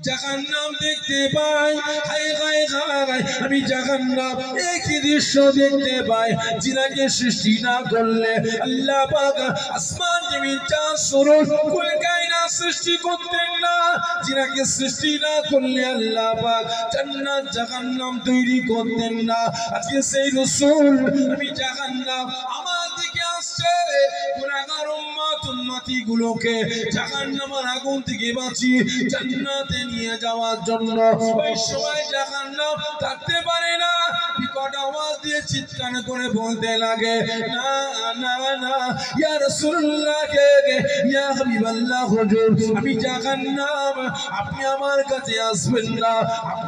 জাহান্নাম দেখতে পাই, হায় হায় হায়, আমি জাহান্নাম একই দৃশ্য দেখতে পাই। যিনাকে সৃষ্টি না করলে আল্লাহ পাক আসমান জমিন চাঁদ সূরজ কুল কায়নাত সৃষ্টি করতেন না, যিনাকে সৃষ্টি না করলে আল্লাহ পাক জান্নাত জাহান্নাম তৈরি করতেন না। আজকে সেই রাসূল আমি জাহান্নাম আমার দিকে আসছে, গুনাহগার উম্মতি গুলোকে জাহান্নামের আগুন থেকে বাঁচিয়ে জান্নাতে নিয়ে যাওয়ার জন্য। ওই সময় জাহান্নাম থাকতে পারে না, বিকট আওয়াজ দিয়ে চিৎকার করে বলতে লাগে, না না না, ইয়া রাসূলুল্লাহ, ইয়া হাবিবাল্লাহ হুজুর, আমি জাহান্নাম, আপনি আমার কাছে আসবেন না।